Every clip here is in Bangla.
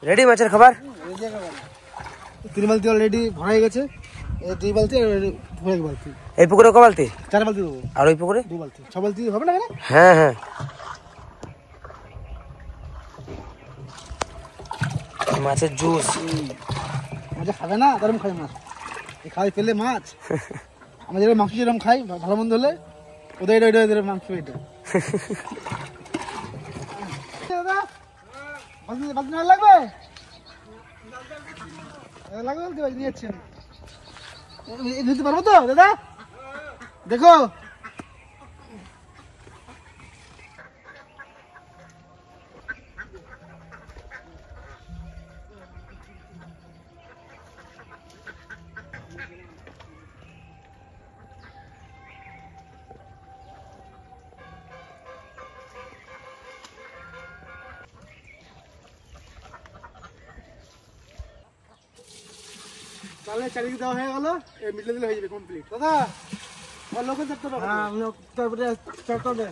রেডি মাছের খাবার? তিন বালতি অলরেডি ভরা হয়ে গেছে। এই দুই বালতি আর এক বালতি। এই পুকুরে ক বালতি? 4 বালতি দেবো। আর ওই পুকুরে 2 বালতি। 6 বালতি হবে না? হ্যাঁ হ্যাঁ। মাছের জুস। মাছ খাবে না, তারম খাই মাছ। এই খাই পেলে মাছ। আমরা যেরকম মাংস যেরকম খাই ভালো মন্দ হলে ওদের এটা মাংস এটা। দাদা বালতি না লাগবে? লাগবে বলতে নিয়েছেন। নিতে পারবো তো দাদা? দেখো তাহলে চারিদিকে দেওয়া হয়ে গেল, এই মিলে দিলে হয়ে যাবে কমপ্লিট। দাদা আর লোকের চারটা টাকা। হ্যাঁ লোক তারপরে চারটা দে।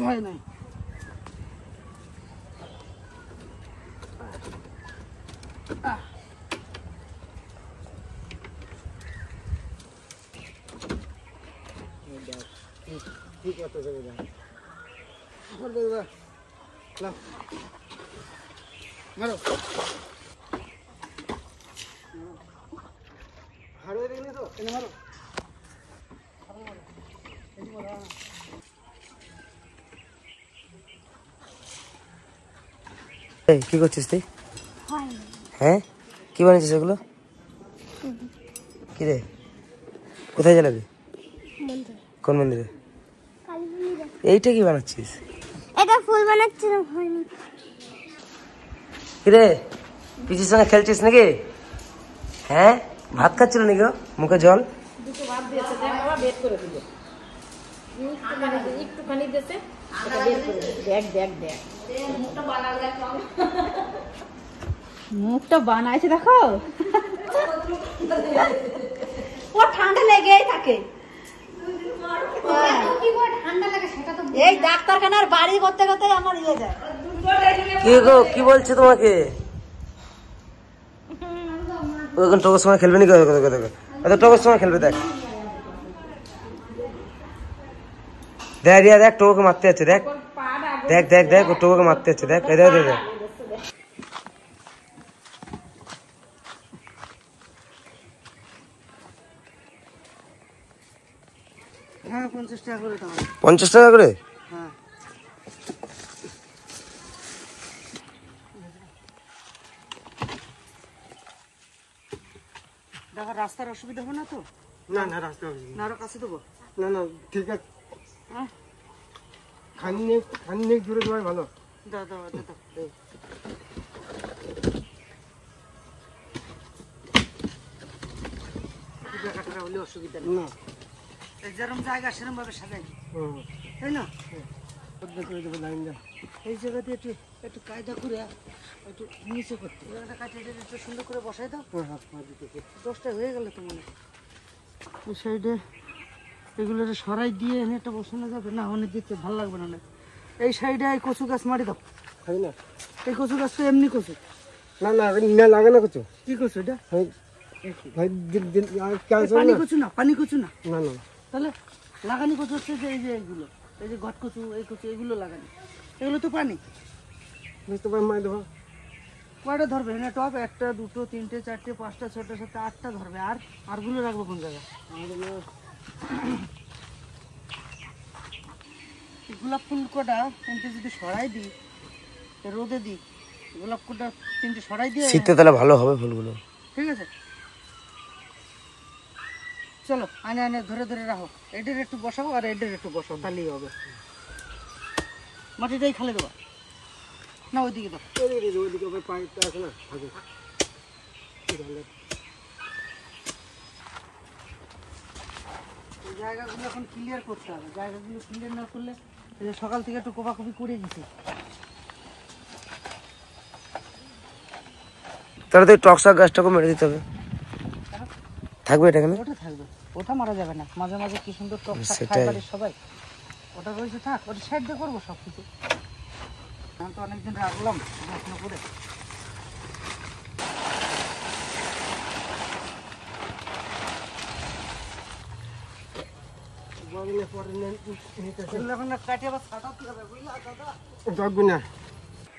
হয় নাই ঠিক আছে দাদা। মারো হাড়ে দেখলি তো এনে মারো। কি করছিস তুই? হ্যাঁ কি বানিয়েছিস এগুলো? কি রে কোথায় জ্বালাবি? কোন মন্দিরে? এইটা কি বানাচ্ছিস? এটা ফুল বানাচ্ছি। কিরে পিসির সঙ্গে খেলছিস নাকি? হ্যাঁ ভাত খাচ্ছিল নাকি? মুখে জল। মুখটা বানাইছে দেখো। ও ঠান্ডা লেগেই থাকে। এই ডাক্তারখানার বাড়ি করতে করতে আমার ইয়ে যায়। কি গো কি বলছে তোমাকে? ওখানে টোকের সময় খেলবে নাকি? টোকের সময় খেলবে। দেখ দেখ রিয়া দেখ টোকে মারতে যাচ্ছে। দেখ দেখ দেখ দেখ ও টোকে মারতে যাচ্ছে। দেখ দেখ দেখ দেখ। হ্যাঁ 50 টাকা করে দাও। 50 টাকা করে? হ্যাঁ দেখো রাস্তার অসুবিধা হবে না তো? না না রাস্তা না, আরো কাছে দেবো। না না ঠিক আছে। হ্যাঁ খানি দূরে দেওয়াই ভালো। দাও দাও দাও জায়গাটা হলে অসুবিধা নেই। না যেরকম জায়গা সেরকম ভাবে সাজাই, তাই না? এই জায়গা দিয়ে একটু কায়দা করে একটু নিচে করতে একটু সুন্দর করে বসাই দাও। 10টা হয়ে গেল তো মনে। ওই সাইডে এগুলো সরাই দিয়ে এনে একটা বসানো যাবে না? অনেক দিতে ভালো লাগবে না। এই সাইডে এই কচু গাছ মারি দাও। তাই না? এই কচু গাছ তো এমনি কচু। না না লাগে না কচু। কি কচু এটা? পানি কচু না, পানি কচু না। না না তাহলে লাগানি কচু হচ্ছে যে এই যে এইগুলো, এই যে ঘট কচু, এই কচু, এগুলো লাগানি। এগুলো তো পানি। বুঝতে পারি মাই দেবো। কয়টা ধরবে না টপ? 1টা 2টো 3টে 4টে 5টা 6টা 7টা 8টা ধরবে। আরগুলো রাখবো কোন জায়গায়? গোলাপ ফুল কটা 3টে যদি সরাই দিই, রোদে দিই, গোলাপ ফুলটা 3টে সরাই দিয়ে শীতে তাহলে ভালো হবে ফুলগুলো। ঠিক আছে চলো আনে আনে ধরে ধরে রাখো। এটার একটু বসাও আর এটার একটু বসাও, তাহলেই হবে। মাটিটাই খালি দেবো না? ওইদিকে দাও। ওইদিকে পাইপটা আছে না? জায়গাগুলো এখন ক্লিয়ার করতে হবে। জায়গাগুলো ক্লিয়ার না করলে সকাল থেকে একটু কোপাকুপি করে গেছি। তাহলে তো টক শাক গাছটাকে মেরে দিতে হবে। থাকবে এটা কেন? ওটা থাকবে, ওটা মারা যাবে না। মাঝে মাঝে কি সুন্দর টক শাক খায় বাড়ির সবাই। ওটা রয়েছে থাক, ওটা সাইড দিয়ে করবো সব কিছু। আমি তো অনেকদিন রাখলাম যত্ন করে।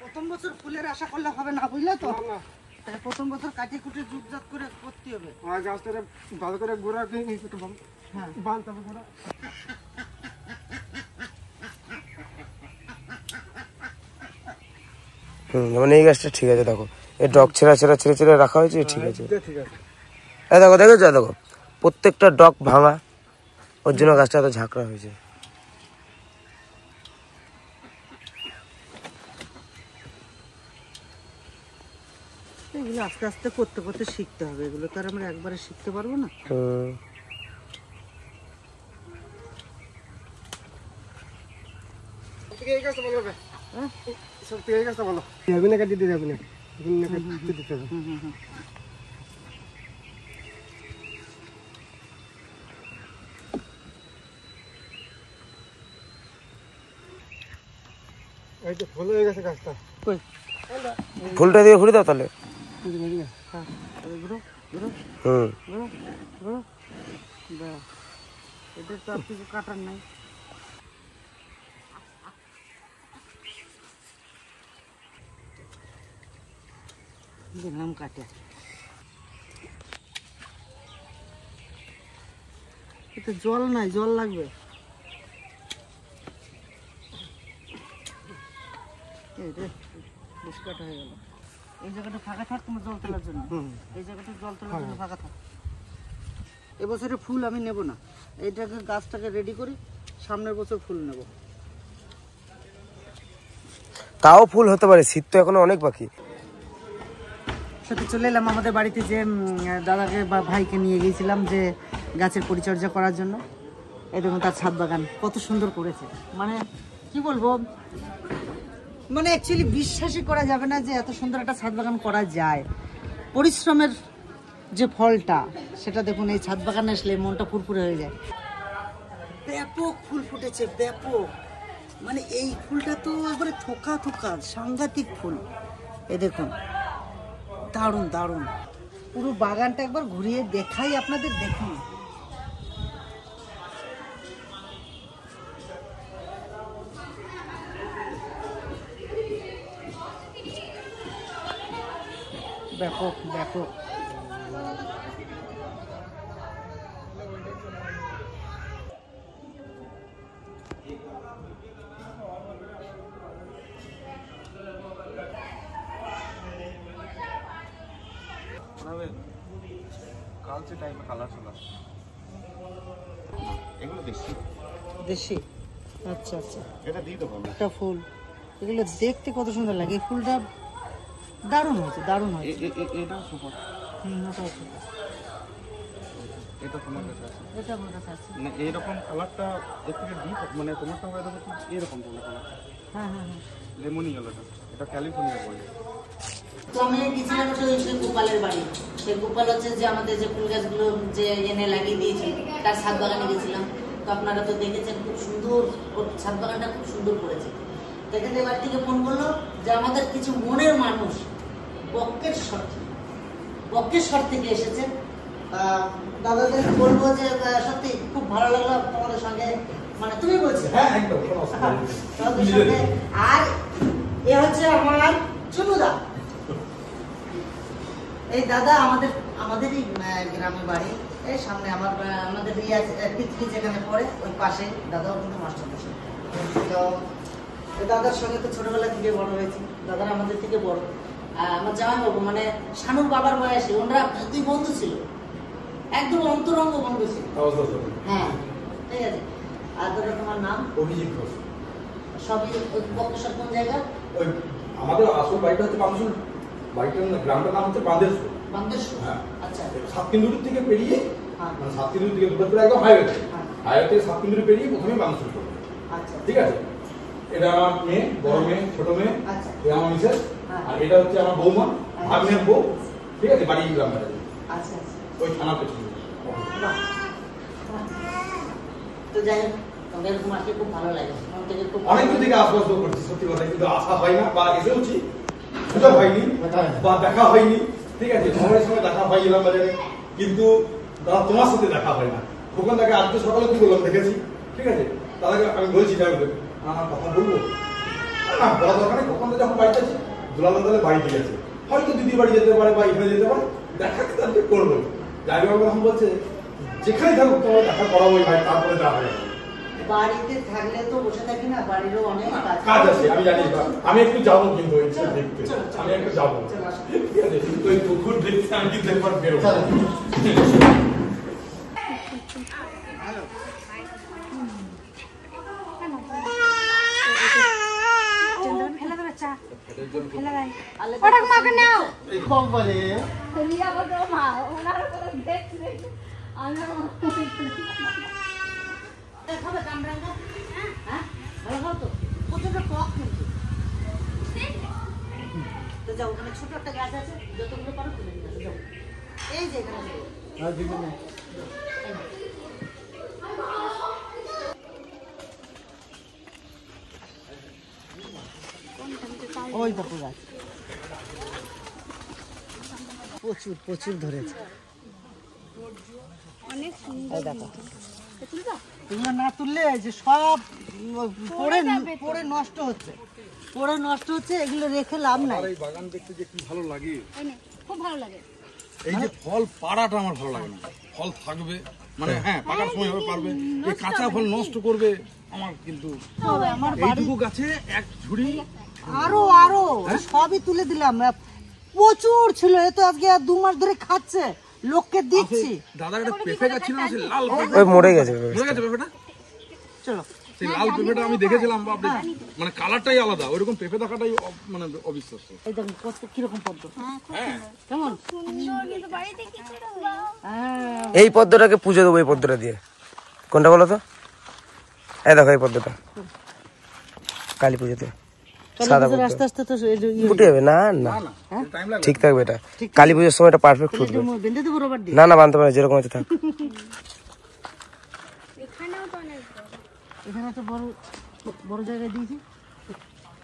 প্রথম বছর ফুলের আশা করলে হবে না, বুঝলে তো? প্রথম বছর কাটিয়ে কুটে জুটজাত করে করতে হবে। গাছটা ভালো করে গোড়া হ্যাঁ বাঁধতে হবে গোড়া। মানে এই গাছটা ঠিক আছে, দেখো এই ডগ ছেঁড়া ছেঁড়া ছেড়ে ছেড়ে রাখা হয়েছে, ঠিক আছে। এই দেখো দেখেছো, দেখো প্রত্যেকটা ডগ ভাঙা, ওর জন্য গাছটা এত ঝাঁকড়া হয়েছে। এগুলো আস্তে আস্তে করতে করতে শিখতে হবে, এগুলো তো আর আমরা একবারে শিখতে পারবো না। ফুলটা দিয়ে ঘুরে দাও তাহলে। এদের তো আর কিছু কাটার নাই। দিলাম কাটে। এতে জল নাই, জল লাগবে। কাটা হয়ে গেল। এই জায়গাটা ফাঁকা থাক তোমার জল তোলার জন্য, এই জায়গাটা জল তোলার জন্য ফাঁকা থাক। এবছরে ফুল আমি নেব না, এইটাকে গাছটাকে রেডি করি, সামনের বছর ফুল নেব। তাও ফুল হতে পারে, শীত তো এখনো অনেক বাকি। সাথে চলে এলাম আমাদের বাড়িতে, যে দাদাকে বা ভাইকে নিয়ে গিয়েছিলাম যে গাছের পরিচর্যা করার জন্য। এরকম তার ছাদ বাগান কত সুন্দর করেছে, মানে কি বলবো, মানে অ্যাকচুয়ালি বিশ্বাসই করা যাবে না যে এত সুন্দর একটা ছাদ বাগান করা যায়। পরিশ্রমের যে ফলটা, সেটা দেখুন এই ছাদ বাগানে আসলে মনটা ফুরফুরে হয়ে যায়। ব্যাপক ফুল ফুটেছে, ব্যাপক, মানে এই ফুলটা তো একবারে থোকা থোকা সাংঘাতিক ফুল। এই দেখুন, দারুণ দারুণ। পুরো বাগানটা একবার ঘুরিয়ে দেখাই আপনাদের, দেখুন। ব্যাপক ব্যাপক। দেশি, আচ্ছা আচ্ছা, একটা ফুল, এগুলো দেখতে কত সুন্দর লাগে। এই ফুলটা দারুণ হয়েছে, দারুণ হয়েছে। এটা সুপার, ওটাও সুপার। এটা তোমার কাছে আছে, এটা আমার কাছে আছে। মানে এইরকম কালারটা একটু ডিপ, মানে তোমারটা হবে এরকম কালার। হ্যাঁ হ্যাঁ হ্যাঁ, লেমনি কালারটা, এটা ক্যালিফোর্নিয়া বলে। তো আমি গেছিলাম সেই গোপালের বাড়ি। সেই গোপাল হচ্ছে যে আমাদের যে ফুল গাছগুলো যে এনে লাগিয়ে দিয়েছে, তার ছাদ বাগানে গেছিলাম। তো আপনারা তো দেখেছেন খুব সুন্দর, ছাদ বাগানটা খুব সুন্দর করেছে। দেখে এবার থেকে ফোন করলো যে আমাদের কিছু মনের মানুষ বক্কেশ্বর থেকে এসেছে। দাদাদের বলবো যে সত্যি খুব ভালো লাগলো তোমাদের সঙ্গে, মানে তুমি বলছো। হ্যাঁ একদম। আর এ হচ্ছে আমার চুনুদা। এই দাদা আমাদেরই গ্রামে বাড়ি, এই সামনে আমাদের পৃথিবী যেখানে পড়ে ওই পাশে দাদাও কিন্তু মাস্টার মশাই। তো দাদার সঙ্গে তো ছোটবেলা থেকে বড় হয়েছি, দাদারা আমাদের থেকে বড়। আমার জামাইবাবু মানে শানুর বাবার বয়সে ওনারা দুই বন্ধু ছিল, একদম অন্তরঙ্গ বন্ধু ছিল। হ্যাঁ ঠিক আছে। আর দাদা তোমার নাম? অভিজিৎ ঘোষ। সবই বক্রেশ্বর কোন জায়গা? ওই আমাদের আসল বাড়িটা হচ্ছে বাঁদেশ্বর, বাড়িটার গ্রামটার নাম হচ্ছে বাঁদেশ্বর। বাঁদেশ্বর, আচ্ছা। সাতকিন্দুরি থেকে পেরিয়ে, মানে সাতকিন্দুরি থেকে দুটো একদম হাইওয়ে, হাইওয়ে থেকে সাতকিন্দুরি পেরিয়ে প্রথমে বাঁদেশ্বর পড়বে। আচ্ছা ঠিক আছে। এটা আমার মেয়ে, বড় মেয়ে, ছোট মেয়ে, এটা আমার মিসেস, আর এটা হচ্ছে আমার বৌমা, ভাগ্নের বউ। ঠিক আছে, বাড়ি গ্রামটা। আচ্ছা, ওই থানা পেছনে। তো যাই হোক, তবে এরকম আসলে খুব ভালো লাগে, মন থেকে খুব অনেকদিন থেকে আশপাশ করছি সত্যি কথা, কিন্তু আসা হয় না বা এসেওছি সুযোগ হয়নি বা দেখা হয়নি। ঠিক আছে, সময়ের সময় দেখা হয় এলাম বাজারে, কিন্তু দাদা তোমার সাথে দেখা হয় না। খোকন তাকে আজকে সকালে কি বললাম দেখেছি, ঠিক আছে, দাদাকে আমি বলছি আমার কথা বলবো না, বলা দরকার নেই। খোকন যখন বাড়িতে আছে, দুলাল দাদা বাড়িতে গেছে, হয়তো দিদি বাড়ি যেতে পারে বা এখানে যেতে পারে, দেখা তাদেরকে করবো। যাই হোক এখন বলছে যেখানে থাকুক তোমার দেখা করাবোই ভাই, তারপরে যা হবে। বাড়িতে থাকলে তো বসে থাকি না, বাড়িরও অনেক কাজ আছে আমি জানি, আমি একটু যাবো কিন্তু দেখতে, আমি একটু যাবো, ঠিক আছে, ওই পুকুর দেখতে আমি কিন্তু একবার বেরোবো। যাও, ওখানে ছোট একটা গাছ আছে, যতগুলো পারো তুলে নিয়ে আসো, যাও। এই যে এখানে ওই দেখো গাছ প্রচুর প্রচুর ধরেছে, অনেক এই দেখো। এগুলো না তুললে যে সব পড়ে নষ্ট হচ্ছে, পড়ে নষ্ট হচ্ছে, এগুলো রেখে লাভ নাই। এই বাগান দেখতে যে কি ভালো লাগে, খুব ভালো লাগে। এই যে ফল পাড়াটা আমার ভালো লাগে না, ফল থাকবে মানে হ্যাঁ পাকার সময় হবে পারবে, এই কাঁচা ফল নষ্ট করবে আমার কিন্তু আমার বাড়ি এইটুকু গাছে এক ঝুড়ি আরো আরো সবই তুলে দিলাম, প্রচুর ছিল। এ তো আজকে 2 মাস ধরে খাচ্ছে, লোককে দিচ্ছি। দাদার একটা পেঁপে গাছ ছিল না, সেই লাল ওই মরে গেছে পেঁপেটা, চলো সেই লাল পেঁপেটা আমি দেখেছিলাম, বাপরে মানে কালারটাই আলাদা, ওইরকম পেঁপে দেখাটাই মানে অবিশ্বাস্য। এই দেখুন কত কিরকম পদ্ম, কেমন কিন্তু বাড়িতে কিছু হ্যাঁ, এই পদ্মটাকে পুজো দেবো, এই পদ্মটা দিয়ে। কোনটা বলো তো? এই দেখো এই পদ্মটা কালী পুজোতে সাদা পদ্ম আস্তে আস্তে তো ফুটে যাবে। না না টাইম লাগবে, ঠিক থাকবে, এটা কালী পুজোর সময় এটা পারফেক্ট ফুটবে। বেঁধে দেবো রবার দিয়ে। না না বানতে পারে, যেরকম আছে থাক। এখানেও তো অনেক এখানে একটা বড় বড় জায়গায় দিয়েছি।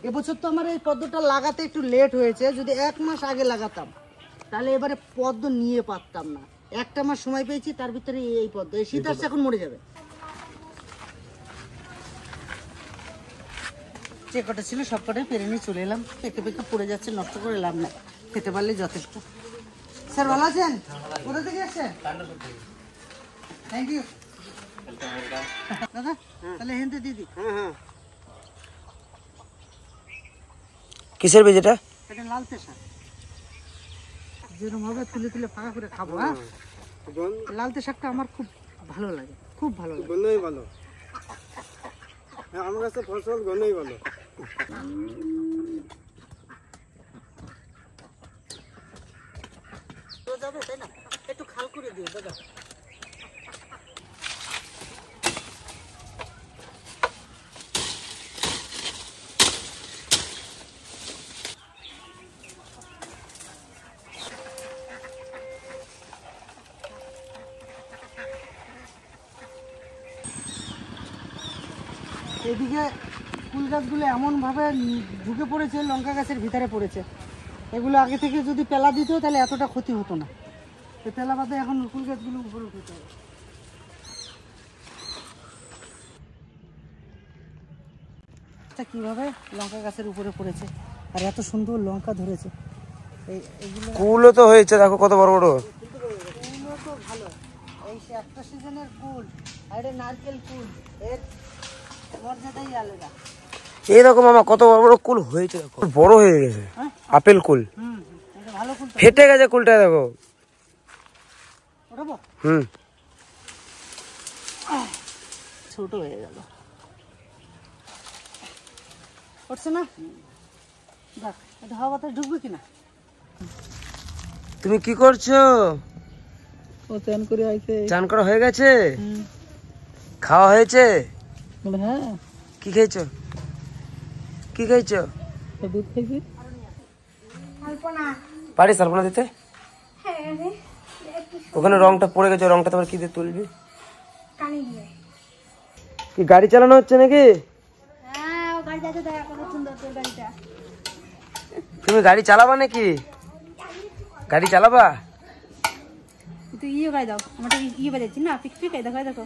এবছর তো আমার এই পদ্মটা লাগাতে একটু লেট হয়েছে, যদি 1 মাস আগে লাগাতাম তাহলে এবারে পদ্ম নিয়ে পারতাম না। 1টা মাস সময় পেয়েছি, তার ভিতরে এই পদ্ম, এই শীত আসছে এখন মরে যাবে। যে কটা ছিল সব কটাই পেরে নিয়ে চলে এলাম, পেকে পেকে পড়ে যাচ্ছে, নষ্ট করে লাভ নাই, খেতে পারলে যথেষ্ট। স্যার ভালো আছেন? কোথা থেকে আসছেন? থ্যাংক ইউ দাদা, তাহলে হেনতে দিদি। কিসের বীজ এটা? এটা লালতে শাক, যেরকম ভাবে তুলে তুলে ফাঁকা করে খাবো। হ্যাঁ, লালতে শাকটা আমার খুব ভালো লাগে, খুব ভালো লাগে। গন্ধই ভালো, আমার কাছে ফসল গন্ধই ভালো। যাবে তাই না, একটু খাল করে দিও দাদা। এদিকে ফুল গাছগুলো এমনভাবে ঢুকে পড়েছে, লঙ্কা গাছের ভিতরে পড়েছে। এগুলো আগে থেকে যদি পেলা দিত তাহলে এতটা ক্ষতি হতো না। এই পেলা বাদে এখন ফুল গাছগুলো উপরে উঠতে হবে। কিভাবে লঙ্কা গাছের উপরে পড়েছে আর এত সুন্দর লঙ্কা ধরেছে। এইগুলো কুলও তো হয়েছে, দেখো কত বড় বড়। কুলও তো ভালো, এই একটা সিজনের কুল আর এটা নারকেল কুল, এর মর্যাদাই আলাদা। এইরকম আমার কত বড় বড় কুল হয়েছে, দেখো বড় হয়ে গেছে। আপেল কুল এটা ভালো কুল, ফেটে গেছে কুলটা, দেখো। ওঠাবো, ছোট হয়ে গেল, উঠছে না। দেখ এটা হাওয়া বাতাস ঢুকবে কিনা। তুমি কি করছো? ও চান করে আইছে। চান করা হয়ে গেছে? খাওয়া হয়েছে? হ্যাঁ, কি খেয়েছো? কি খেয়েছো? দুধ খাইছি। পারিস আলপনা দিতে? ওখানে রংটা পড়ে গেছে, রংটা তোমার কি দিয়ে তুলবি? কি গাড়ি চালানো হচ্ছে নাকি? হ্যাঁ ও গাড়ি যাচ্ছে দেখা কত সুন্দর তোর গাড়িটা। তুমি গাড়ি চালাবা নাকি? গাড়ি চালাবা? তুই ইয়ে গাড়ি দাও আমাকে ইয়ে বাজাচ্ছি না পিক পিক দেখো দেখো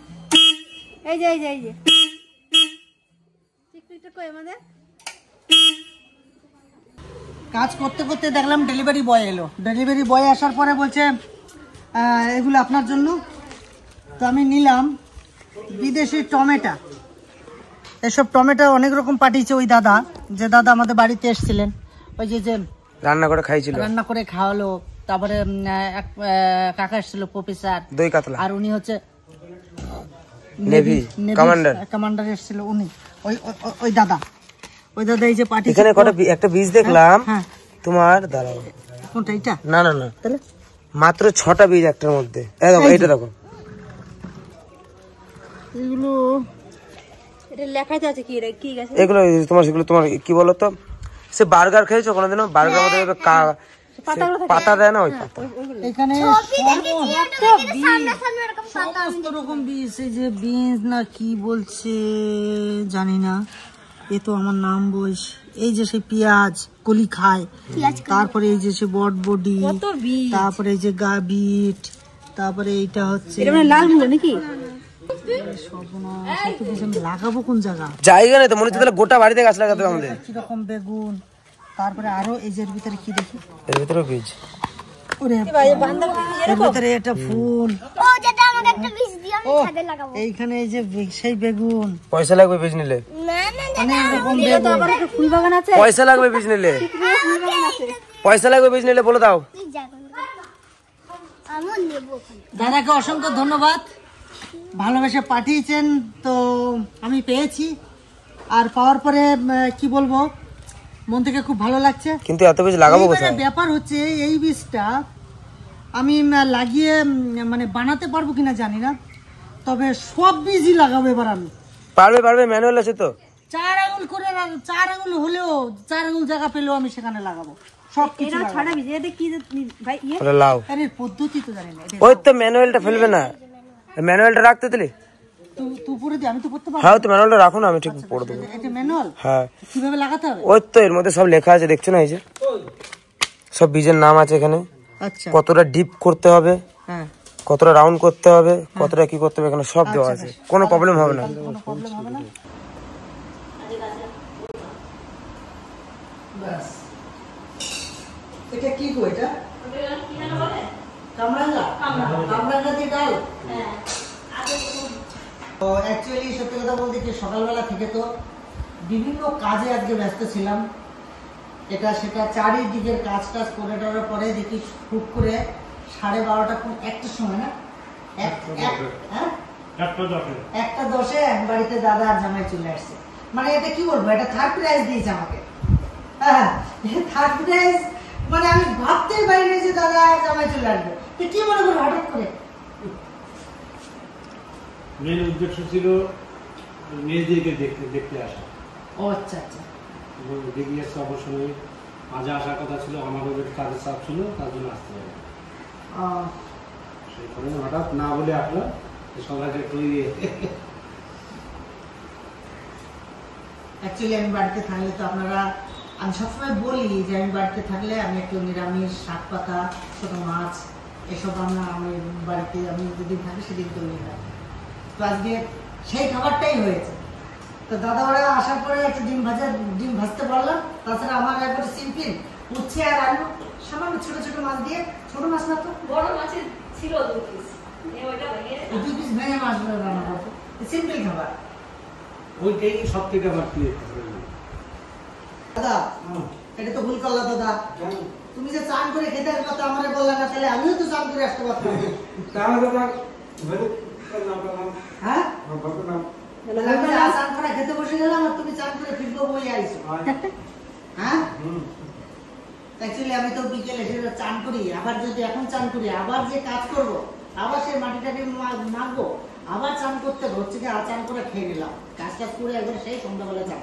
এই যে পিক পিকটা কই আমাদের কাজ করতে করতে দেখলাম ডেলিভারি বয় এলো। ডেলিভারি বয় আসার পরে বলছে এগুলো আপনার জন্য। তো আমি নিলাম বিদেশি টমেটো। এসব টমেটো অনেক রকম পাঠিয়েছে ওই দাদা, যে দাদা আমাদের বাড়িতে এসেছিলেন, ওই যে রান্না করে খাইছিল, রান্না করে খাওয়ালো। তারপরে এক কাকা এসেছিল প্রফেসর দই কাতলা, আর উনি হচ্ছে নেভি কমান্ডার এসেছিল উনি। ওই দাদা এই যে পাঠিয়েছে। এখানে কটা একটা বীজ দেখলাম। হ্যাঁ তোমার দাঁড়াও, কোনটা? এটা না তাহলে মাত্র 6টা বীজ একটার মধ্যে। এই দেখো এইটা দেখো, এগুলো এটা লেখাই আছে কি রে কি গাছ এগুলো তোমার কি বলো তো, সে বার্গার খেয়েছো কোনোদিনও? বার্গার মধ্যে পাতা দেয় না, ওই পাতা। এখানে সমস্ত রকম বীজ, এই যে বিনস না কি বলছে জানি না, এ তো আমার নাম বইস। এই যে সেই পেঁয়াজ কলি খায়, তারপরে এই যে সে বটবডি, তারপরে এই যে বিট, তারপরে এইটা হচ্ছে লাল মুলো নাকি? লাগাবো কোন জায়গা নেই তো, মনে হচ্ছে গোটা বাড়িতে গাছ লাগাতে হবে আমাদের। কিরকম বেগুন, তারপরে আরো এই যে ভিতরে কি দেখি, এর ভিতরে বীজ, এর ভিতরে একটা ফুল। ও যেটা আমাকে একটা বীজ দিও আমি ছাদে লাগাবো। এইখানে এই যে সেই বেগুন। পয়সা লাগবে বীজ নিলে? না না অনেক রকম বেগুন। আবার একটা ফুল বাগান আছে। পয়সা লাগবে বীজ নিলে? ফুল বাগান আছে। পয়সা লাগবে বীজ নিলে বলে দাও। তুই যা আমি নেব ওখানে। দাদাকে অসংখ্য ধন্যবাদ, ভালোবেসে পাঠিয়েছেন তো আমি পেয়েছি। আর পাওয়ার পরে কি বলবো, মন থেকে খুব ভালো লাগছে। কিন্তু এত বীজ লাগাবো কোথায়? ব্যাপার হচ্ছে এই বীজটা আমি লাগিয়ে মানে বানাতে পারবো কিনা জানি না, তবে সব বীজই লাগাবো এবার আমি। পারবে, ম্যানুয়াল আছে তো। 4 আঙুল করে 4 আঙুল হলেও 4 আঙুল জায়গা পেলেও আমি সেখানে লাগাবো সব কিছু। এটা ছড়া বীজ এটা কি ভাই ইয়ে ওটা লাও। আরে পদ্ধতি তো জানি না। ওই তো ম্যানুয়ালটা ফেলবে না, ম্যানুয়ালটা রাখতে দিলে তুই পুরো দি, আমি তো করতে পারবো। হ্যাঁ তো ম্যানুয়ালটা রাখো না, আমি ঠিক পড়ে দেবো। এটা ম্যানুয়াল? হ্যাঁ। কিভাবে লাগাতে হবে? ওই তো এর মধ্যে সব লেখা আছে, দেখছো না? এই যে সব বীজের নাম আছে এখানে। আচ্ছা কতটা ডিপ করতে হবে, হ্যাঁ, কতটা রাউন্ড করতে হবে, কতটা কি করতে হবে, এখানে সব দেওয়া আছে, কোনো প্রবলেম হবে না। কোনো প্রবলেম হবে না। বাস এটা কি গো, এটা কামরাঙ্গা দিয়ে ডাল। তো অ্যাকচুয়ালি সত্যি কথা বলতে কি, সকালবেলা থেকে তো বিভিন্ন কাজে আজকে ব্যস্ত ছিলাম, এটা সেটা চারিদিকের কাজ করে দেওয়ার পরে দেখি হুট করে 12:30 কোন একটার সময় না, 1:10 বাড়িতে দাদা আর জামাই চলে আসছে। মানে এটা কি বলবো, এটা থার্ড প্রাইজ দিয়েছে আমাকে। হ্যাঁ, থার্ড প্রাইজ মানে আমি ভাবতেই পারিনি যে দাদা আর জামাই চলে আসবে। তো কি মনে করবো হঠাৎ করে? মেন উদ্দেশ্য ছিল মেয়েদেরকে দেখতে আসা। ও আচ্ছা আচ্ছা, দেখি আসছে অবশ্যই মাঝে আসার কথা ছিল, আমারও কাজের চাপ ছিল, তার জন্য আসতে হবে। সেই কারণে হঠাৎ না বলে আসলো, সবাইকে একটু অ্যাকচুয়ালি আমি বাড়িতে থাকলে তো আপনারা, আমি সবসময় বলি যে আমি বাড়িতে থাকলে আমি একটু নিরামিষ, শাক পাতা, ছোট মাছ এসব আমি বাড়িতে আমি যেদিন থাকি সেদিন তৈরি হয়। তো আজকে সেই খাবারটাই হয়েছে। তো দাদা ওরা আসার পরে একটা ডিম ভাজতে পারলাম। তাছাড়া আমার একবারে সিম্পল উচ্ছে আর আলু, সামান্য ছোট ছোট মাছ দিয়ে, ছোট মাছ না তো বড় মাছের ছিল 2 পিস, 2 পিস ভেঙে মাছ রান্না করবো, সিম্পল খাবার। ওইটাই সব থেকে আমার প্রিয়। দাদা এটা তো ভুল করলা দাদা, তুমি যে চান করে খেতে আসবে তো আমারে বললা না, তাহলে আমিও তো চান করে আসতে পারতাম। হ্যাঁ, চান করে খেতে বসে গেলাম আর তুমি চান করে ফিরবো বলে আইছো। হ্যাঁ, অ্যাকচুয়ালি আমি তো বিকেলে সেটা চান করি, আবার যদি এখন চান করি আবার যে কাজ করব, আবার সেই মাটিটাকে মাখবো, আবার চান করতে হচ্ছে কি, চান করে খেয়ে নিলাম, কাজ করে একবার সেই সন্ধ্যাবেলা চান।